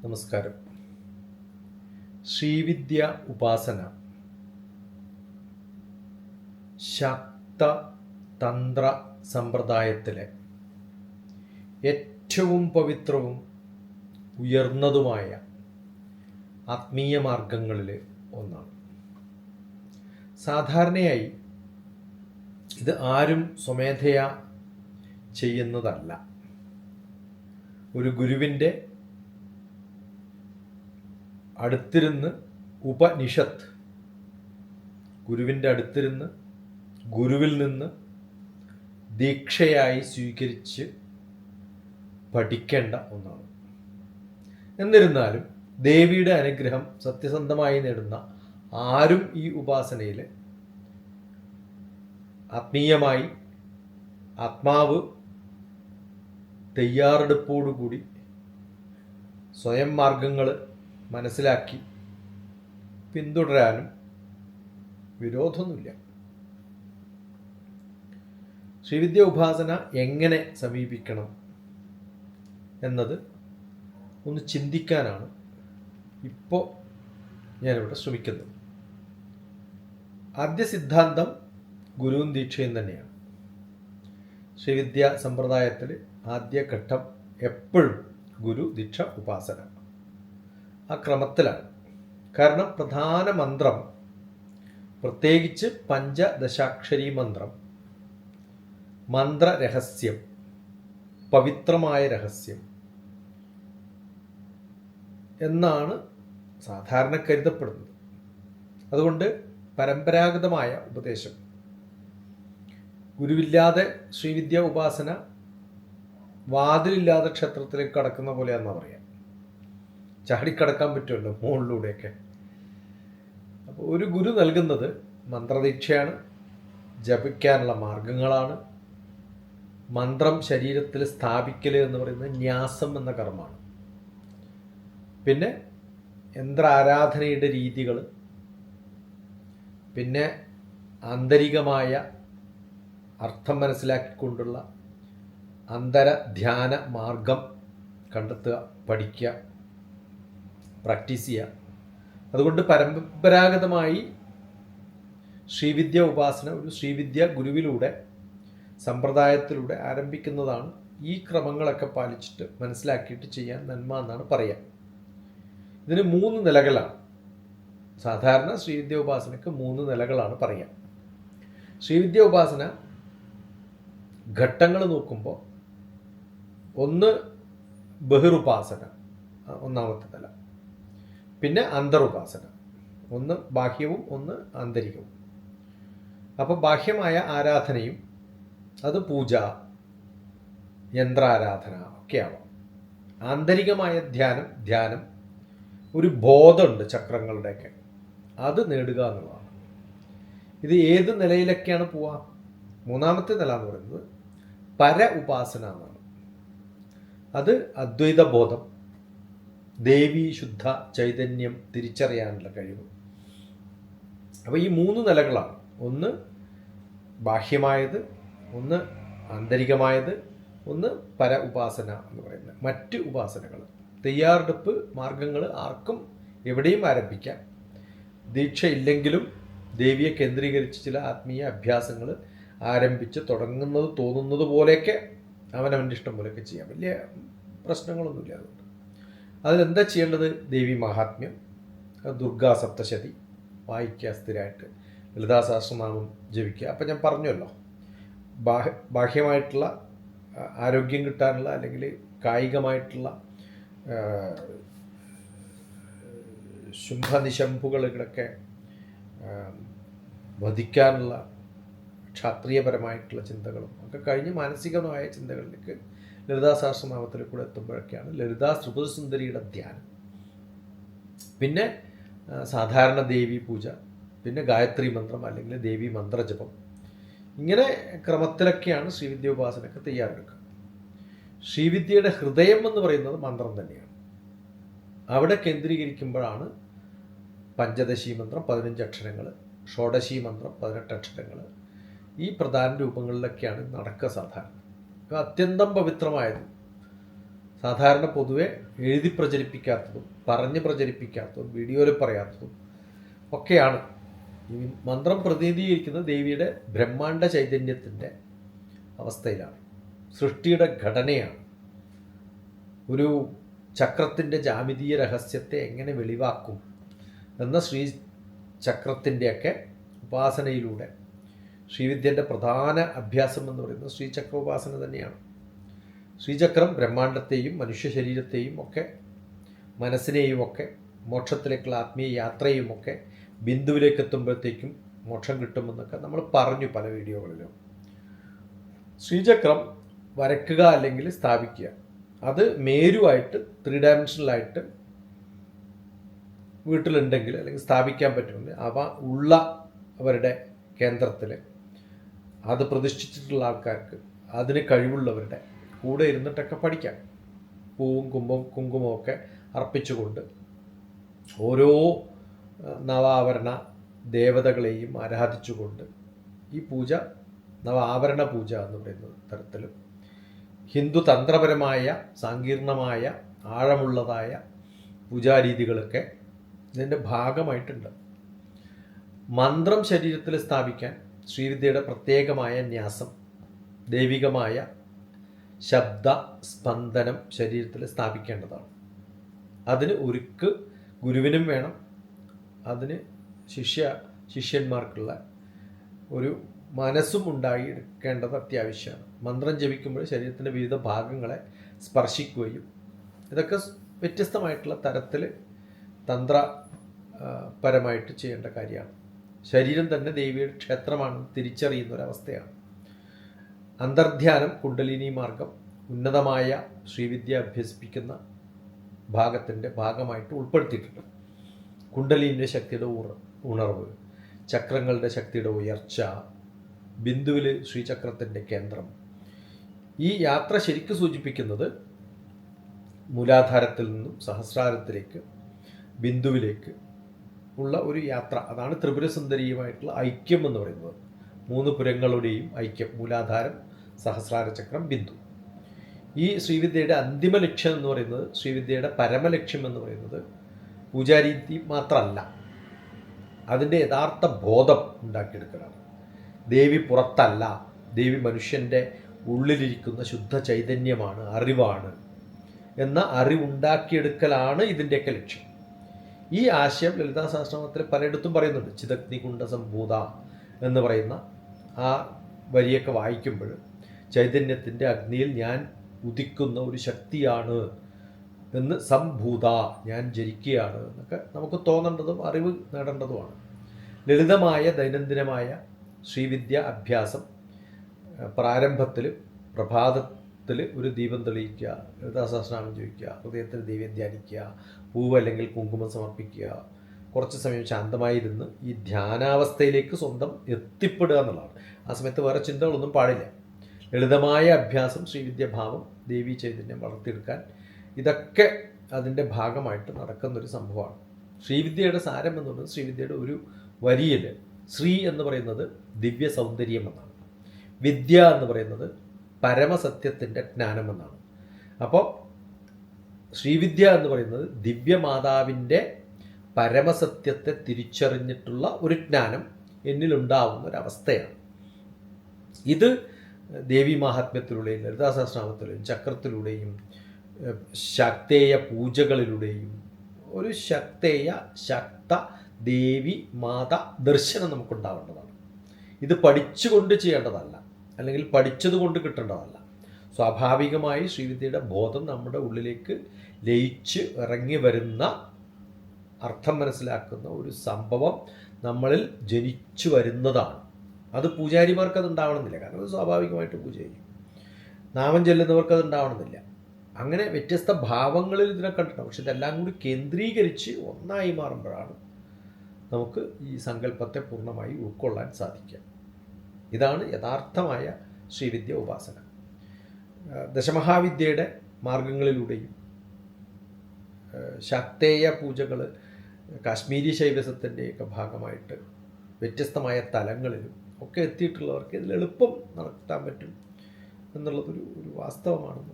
നമസ്കാരം. ശ്രീവിദ്യ ഉപാസന ശക്ത തന്ത്ര സമ്പ്രദായത്തിലെ ഏറ്റവും പവിത്രവും ഉയർന്നതുമായ ആത്മീയ മാർഗങ്ങളിൽ ഒന്നാണ്. സാധാരണയായി ഇത് ആരും സ്വമേധയാ ചെയ്യുന്നതല്ല. ഒരു ഗുരുവിൻ്റെ അടുത്തിരുന്ന് ഉപനിഷത്ത് ഗുരുവിൻ്റെ അടുത്തിരുന്ന് ഗുരുവിൽ നിന്ന് ദീക്ഷയായി സ്വീകരിച്ച് പഠിക്കേണ്ട ഒന്നാണ്. എന്നിരുന്നാലും ദേവിയുടെ അനുഗ്രഹം സത്യസന്ധമായി നേടുന്ന ആരും ഈ ഉപാസനയിൽ ആത്മീയമായി ആത്മാവ് തയ്യാറെടുപ്പോടുകൂടി സ്വയം മാർഗങ്ങൾ മനസ്സിലാക്കി പിന്തുടരാനും വിരോധമൊന്നുമില്ല. ശ്രീവിദ്യ ഉപാസന എങ്ങനെ സമീപിക്കണം എന്നത് ഒന്ന് ചിന്തിക്കാനാണ് ഇപ്പോൾ ഞാനിവിടെ ശ്രമിക്കുന്നത്. ആദ്യ സിദ്ധാന്തം ഗുരുവും ദീക്ഷയും തന്നെയാണ്. ശ്രീവിദ്യ സമ്പ്രദായത്തിൽ ആദ്യ ഘട്ടം എപ്പോഴും ഗുരു ദീക്ഷ ഉപാസന ആ ക്രമത്തിലാണ്. കാരണം പ്രധാന മന്ത്രം, പ്രത്യേകിച്ച് പഞ്ചദശാക്ഷരി മന്ത്രം, മന്ത്രരഹസ്യം, പവിത്രമായ രഹസ്യം എന്നാണ് സാധാരണ കരുതപ്പെടുന്നത്. അതുകൊണ്ട് പരമ്പരാഗതമായ ഉപദേശം, ഗുരുവില്ലാതെ ശ്രീവിദ്യ ഉപാസന വാതിലില്ലാതെ ക്ഷേത്രത്തിലേക്ക് കടക്കുന്ന പോലെയാണെന്നാണ് പറയാം. ചാടിക്കടക്കാൻ പറ്റുമല്ലോ മുകളിലൂടെയൊക്കെ. അപ്പോൾ ഒരു ഗുരു നൽകുന്നത് മന്ത്രദീക്ഷയാണ്, ജപിക്കാനുള്ള മാർഗങ്ങളാണ്, മന്ത്രം ശരീരത്തിൽ സ്ഥാപിക്കൽ എന്ന് പറയുന്നത് ന്യാസം എന്ന കർമ്മമാണ്, പിന്നെ യന്ത്രാരാധനയുടെ രീതികൾ, പിന്നെ ആന്തരികമായ അർത്ഥം മനസ്സിലാക്കിക്കൊണ്ടുള്ള അന്തര ധ്യാന മാർഗം കണ്ടെത്തുക, പഠിക്കുക, പ്രാക്ടീസ് ചെയ്യുക. അതുകൊണ്ട് പരമ്പരാഗതമായി ശ്രീവിദ്യ ഉപാസന ഒരു ശ്രീവിദ്യ ഗുരുവിലൂടെ സമ്പ്രദായത്തിലൂടെ ആരംഭിക്കുന്നതാണ്. ഈ ക്രമങ്ങളൊക്കെ പാലിച്ചിട്ട് മനസ്സിലാക്കിയിട്ട് ചെയ്യാൻ നന്മ എന്നാണ് പറയുക. ഇതിന് 3 നിലകളാണ്. സാധാരണ ശ്രീവിദ്യ ഉപാസനയ്ക്ക് 3 നിലകളാണ് പറയുക. ശ്രീവിദ്യ ഉപാസന ഘട്ടങ്ങൾ നോക്കുമ്പോൾ ഒന്ന് ബഹിറുപാസന, ഒന്നാമത്തെ നില. പിന്നെ അന്തറുപാസന, ഒന്ന് ബാഹ്യവും ഒന്ന് ആന്തരികവും. അപ്പോൾ ബാഹ്യമായ ആരാധനയും അത് പൂജ, യന്ത്രാരാധന ഒക്കെ ആവാം. ആന്തരികമായ ധ്യാനം ഒരു ബോധമുണ്ട് ചക്രങ്ങളുടെയൊക്കെ, അത് നേടുക എന്നുള്ളതാണ്. ഇത് ഏത് നിലയിലൊക്കെയാണ് പോവുക? മൂന്നാമത്തെ നില എന്ന് പറയുന്നത് പര ഉപാസന എന്നാണ്. അത് അദ്വൈത ബോധം, ദേവി ശുദ്ധ ചൈതന്യം തിരിച്ചറിയാനുള്ള കഴിവ്. അപ്പോൾ ഈ 3 നിലകളാണ്. ഒന്ന് ബാഹ്യമായത്, ഒന്ന് ആന്തരികമായത്, ഒന്ന് പര ഉപാസന എന്ന് പറയുന്നത്. മറ്റ് ഉപാസനകൾ, തയ്യാറെടുപ്പ് മാർഗങ്ങൾ ആർക്കും എവിടെയും ആരംഭിക്കാം. ദീക്ഷ ഇല്ലെങ്കിലും ദേവിയെ കേന്ദ്രീകരിച്ച് ചില ആത്മീയ അഭ്യാസങ്ങൾ ആരംഭിച്ച് തുടങ്ങുന്നത് തോന്നുന്നത് പോലെയൊക്കെ അവനവൻ്റെ ഇഷ്ടം പോലെയൊക്കെ ചെയ്യാം. വലിയ പ്രശ്നങ്ങളൊന്നുമില്ല. അതുകൊണ്ട് അതിലെന്താ ചെയ്യേണ്ടത്? ദേവി മഹാത്മ്യം, ദുർഗാ സപ്തശതി വായിക്കുക, സ്ഥിരമായിട്ട് ലളിതാ സഹസ്രനാമം ജപിക്കുക. അപ്പം ഞാൻ പറഞ്ഞല്ലോ, ബാഹ്യമായിട്ടുള്ള ആരോഗ്യം കിട്ടാനുള്ള അല്ലെങ്കിൽ കായികമായിട്ടുള്ള ശുംഭനിശംഭുകളൊക്കെ വധിക്കാനുള്ള ക്ഷാത്രീയപരമായിട്ടുള്ള ചിന്തകളും ഒക്കെ കഴിഞ്ഞ് മാനസികമായ ചിന്തകളിലേക്ക് ലളിതാ സഹസ്രനാമത്തിൽ കൂടെ എത്തുമ്പോഴൊക്കെയാണ് ലളിതാ ത്രിപുരസുന്ദരിയുടെ ധ്യാനം. പിന്നെ സാധാരണ ദേവി പൂജ, പിന്നെ ഗായത്രി മന്ത്രം അല്ലെങ്കിൽ ദേവി മന്ത്രജപം. ഇങ്ങനെ ക്രമത്തിലൊക്കെയാണ് ശ്രീവിദ്യ ഉപാസനയ്ക്ക് തയ്യാറെടുക്കുക. ശ്രീവിദ്യയുടെ ഹൃദയം എന്ന് പറയുന്നത് മന്ത്രം തന്നെയാണ്. അവിടെ കേന്ദ്രീകരിക്കുമ്പോഴാണ് പഞ്ചദശി മന്ത്രം 15 അക്ഷരങ്ങൾ, ഷോഡശി മന്ത്രം 18 അക്ഷരങ്ങൾ, ഈ പ്രധാന രൂപങ്ങളിലൊക്കെയാണ് നടക്കുക സാധാരണ. അത്യന്തം പവിത്രമായത് സാധാരണ പൊതുവെ എഴുതി പ്രചരിപ്പിക്കാത്തതും പറഞ്ഞ് പ്രചരിപ്പിക്കാത്തതും വീഡിയോയിൽ പറയാത്തതും ഒക്കെയാണ്. ഈ മന്ത്രം പ്രതിനിധീകരിക്കുന്നത് ദേവിയുടെ ബ്രഹ്മാണ്ഡ ചൈതന്യത്തിൻ്റെ അവസ്ഥയിലാണ്, സൃഷ്ടിയുടെ ഘടനയാണ്. ഒരു ചക്രത്തിൻ്റെ ജാമിതീയ രഹസ്യത്തെ എങ്ങനെ വെളിവാക്കും എന്ന ശ്രീചക്രത്തിൻ്റെയൊക്കെ ഉപാസനയിലൂടെ ശ്രീവിദ്യൻ്റെ പ്രധാന അഭ്യാസം എന്ന് പറയുന്നത് ശ്രീചക്ര ഉപാസന തന്നെയാണ്. ശ്രീചക്രം ബ്രഹ്മാണ്ഡത്തെയും മനുഷ്യ ശരീരത്തെയും ഒക്കെ മനസ്സിനെയും ഒക്കെ മോക്ഷത്തിലേക്കുള്ള ആത്മീയ യാത്രയും ഒക്കെ ബിന്ദുവിലേക്ക് എത്തുമ്പോഴത്തേക്കും മോക്ഷം കിട്ടുമെന്നൊക്കെ നമ്മൾ പറഞ്ഞു പല വീഡിയോകളിലും. ശ്രീചക്രം വരയ്ക്കുക അല്ലെങ്കിൽ സ്ഥാപിക്കുക, അത് മേരുവായിട്ട് 3 ഡയമെൻഷനിലായിട്ട് വീട്ടിലുണ്ടെങ്കിൽ അല്ലെങ്കിൽ സ്ഥാപിക്കാൻ പറ്റുമെങ്കിൽ അവ ഉള്ള അവരുടെ കേന്ദ്രത്തിൽ അത് പ്രതിഷ്ഠിച്ചിട്ടുള്ള ആൾക്കാർക്ക്, അതിന് കഴിവുള്ളവരുടെ കൂടെ ഇരുന്നിട്ടൊക്കെ പഠിക്കാം. പൂവും കുങ്കുമമൊക്കെ അർപ്പിച്ചുകൊണ്ട് ഓരോ നവാവരണ ദേവതകളെയും ആരാധിച്ചുകൊണ്ട് ഈ പൂജ നവാവരണ പൂജ എന്ന് പറയുന്ന തരത്തിലും ഹിന്ദു തന്ത്രപരമായ സങ്കീർണമായ ആഴമുള്ളതായ പൂജാരീതികളൊക്കെ ഇതിൻ്റെ ഭാഗമായിട്ടുണ്ട്. മന്ത്രം ശരീരത്തിൽ സ്ഥാപിക്കാൻ ശ്രീവിദ്യയുടെ പ്രത്യേകമായ ന്യാസം, ദൈവികമായ ശബ്ദ സ്പന്ദനം ശരീരത്തിൽ സ്ഥാപിക്കേണ്ടതാണ്. അതിന് ഒരുക്ക് ഗുരുവിനും വേണം, അതിന് ശിഷ്യന്മാർക്കുള്ള ഒരു മനസ്സും ഉണ്ടായിരിക്കേണ്ടത് അത്യാവശ്യമാണ്. മന്ത്രം ജപിക്കുമ്പോൾ ശരീരത്തിൻ്റെ വിവിധ ഭാഗങ്ങളെ സ്പർശിക്കുകയും ഇതൊക്കെ വ്യത്യസ്തമായിട്ടുള്ള തരത്തിൽ തന്ത്രപരമായിട്ട് ചെയ്യേണ്ട കാര്യമാണ്. ശരീരം തന്നെ ദേവിയുടെ ക്ഷേത്രമാണെന്ന് തിരിച്ചറിയുന്ന ഒരവസ്ഥയാണ്. അന്തർധ്യാനം കുണ്ടലിനി മാർഗം ഉന്നതമായ ശ്രീവിദ്യ അഭ്യസിപ്പിക്കുന്ന ഭാഗത്തിൻ്റെ ഭാഗമായിട്ട് ഉൾപ്പെടുത്തിയിട്ടുണ്ട്. കുണ്ടലിൻ്റെ ശക്തിയുടെ ഉണർവ്, ചക്രങ്ങളുടെ ശക്തിയുടെ ഉയർച്ച, ബിന്ദുവിൽ ശ്രീചക്രത്തിൻ്റെ കേന്ദ്രം. ഈ യാത്ര ശരിക്കും സൂചിപ്പിക്കുന്നത് മൂലാധാരത്തിൽ നിന്നും സഹസ്രാരത്തിലേക്ക് ബിന്ദുവിലേക്ക് ഉള്ള ഒരു യാത്ര. അതാണ് ത്രിപുരസുന്ദരിയുമായിട്ടുള്ള ഐക്യം എന്ന് പറയുന്നത്. 3 പുരങ്ങളുടെയും ഐക്യം, മൂലാധാരം, സഹസ്രാരചക്രം, ബിന്ദു. ഈ ശ്രീവിദ്യയുടെ അന്തിമ ലക്ഷ്യം എന്ന് പറയുന്നത്, ശ്രീവിദ്യയുടെ പരമലക്ഷ്യം എന്ന് പറയുന്നത് പൂജാരീതി മാത്രമല്ല, അതിൻ്റെ യഥാർത്ഥ ബോധം ഉണ്ടാക്കിയെടുക്കലാണ്. ദേവി പുറത്തല്ല, ദേവി മനുഷ്യൻ്റെ ഉള്ളിലിരിക്കുന്ന ശുദ്ധ ചൈതന്യമാണ്, അറിവാണ് എന്ന അറിവുണ്ടാക്കിയെടുക്കലാണ് ഇതിൻ്റെയൊക്കെ ലക്ഷ്യം. ഈ ആശയം ലളിതാ സഹസ്രനാമത്തിൽ പലയിടത്തും പറയുന്നുണ്ട്. ചിദഗ്നികുണ്ഡ സംഭൂത എന്ന് പറയുന്ന ആ വരിയൊക്കെ വായിക്കുമ്പോൾ ചൈതന്യത്തിൻ്റെ അഗ്നിയിൽ ഞാൻ ഉദിക്കുന്ന ഒരു ശക്തിയാണ് എന്ന്, സംഭൂത ഞാൻ ജനിക്കുകയാണ് എന്നൊക്കെ നമുക്ക് തോന്നേണ്ടതും അറിവ് നേടേണ്ടതുമാണ്. ലളിതമായ ദൈനംദിനമായ ശ്രീവിദ്യ അഭ്യാസം പ്രാരംഭത്തിൽ പ്രഭാതത്തിൽ ഒരു ദീപം തെളിയിക്കുക, ലളിതാ സഹസ്രനാമം ജപിക്കുക, ഹൃദയത്തിൽ ദൈവം ധ്യാനിക്കുക, പൂവ് അല്ലെങ്കിൽ കുങ്കുമം സമർപ്പിക്കുക, കുറച്ച് സമയം ശാന്തമായിരുന്ന് ഈ ധ്യാനാവസ്ഥയിലേക്ക് സ്വന്തം എത്തിപ്പെടുക എന്നുള്ളതാണ്. ആ സമയത്ത് വേറെ ചിന്തകളൊന്നും പാടില്ല. ലളിതമായ അഭ്യാസം, ശ്രീവിദ്യഭാവം, ദേവീ ചൈതന്യം വളർത്തിയെടുക്കാൻ ഇതൊക്കെ അതിൻ്റെ ഭാഗമായിട്ട് നടക്കുന്നൊരു സംഭവമാണ്. ശ്രീവിദ്യയുടെ സാരം എന്നുള്ളത് ശ്രീവിദ്യയുടെ ഒരു വരിയിൽ ശ്രീ എന്ന് പറയുന്നത് ദിവ്യ സൗന്ദര്യം എന്നാണ്, വിദ്യ എന്ന് പറയുന്നത് പരമസത്യത്തിൻ്റെ ജ്ഞാനമെന്നാണ്. അപ്പോൾ ശ്രീവിദ്യ എന്ന് പറയുന്നത് ദിവ്യമാതാവിൻ്റെ പരമസത്യത്തെ തിരിച്ചറിഞ്ഞിട്ടുള്ള ഒരു ജ്ഞാനം എന്നിലുണ്ടാവുന്ന ഒരവസ്ഥയാണ്. ഇത് ദേവി മാഹാത്മ്യത്തിലൂടെയും ലളിതാ സഹസ്രനാമത്തിലൂടെയും ചക്രത്തിലൂടെയും ശക്തേയ പൂജകളിലൂടെയും ഒരു ശക്ത ദേവി മാത ദർശനം നമുക്കുണ്ടാവേണ്ടതാണ്. ഇത് പഠിച്ചുകൊണ്ട് ചെയ്യേണ്ടതല്ല, അല്ലെങ്കിൽ പഠിച്ചതുകൊണ്ട് കിട്ടേണ്ടതല്ല. സ്വാഭാവികമായി ശ്രീവിദ്യയുടെ ബോധം നമ്മുടെ ഉള്ളിലേക്ക് ലയിച്ച് ഇറങ്ങി വരുന്ന, അർത്ഥം മനസ്സിലാക്കുന്ന ഒരു സംഭവം നമ്മളിൽ ജനിച്ചു വരുന്നതാണ്. അത് പൂജാരിമാർക്ക് അത് ഉണ്ടാവണമെന്നില്ല, കാരണം അത് സ്വാഭാവികമായിട്ട് പൂജ ചെയ്യും. നാമം ചെല്ലുന്നവർക്ക് അത് ഉണ്ടാവണമെന്നില്ല. അങ്ങനെ വ്യത്യസ്ത ഭാവങ്ങളിൽ ഇതിനെ കണ്ടിട്ടുണ്ട്. പക്ഷെ ഇതെല്ലാം കൂടി കേന്ദ്രീകരിച്ച് ഒന്നായി മാറുമ്പോഴാണ് നമുക്ക് ഈ സങ്കല്പത്തെ പൂർണ്ണമായി ഉൾക്കൊള്ളാൻ സാധിക്കുക. ഇതാണ് യഥാർത്ഥമായ ശ്രീവിദ്യ ഉപാസന. ദശമഹാവിദ്യയുടെ മാർഗങ്ങളിലൂടെയും ശക്തേയ പൂജകൾ കാശ്മീരി ശൈവസത്തിൻ്റെയൊക്കെ ഭാഗമായിട്ട് വ്യത്യസ്തമായ തലങ്ങളിലും ഒക്കെ എത്തിയിട്ടുള്ളവർക്ക് ഇതിൽ എളുപ്പം നടത്താൻ പറ്റും എന്നുള്ളതൊരു വാസ്തവമാണെന്ന്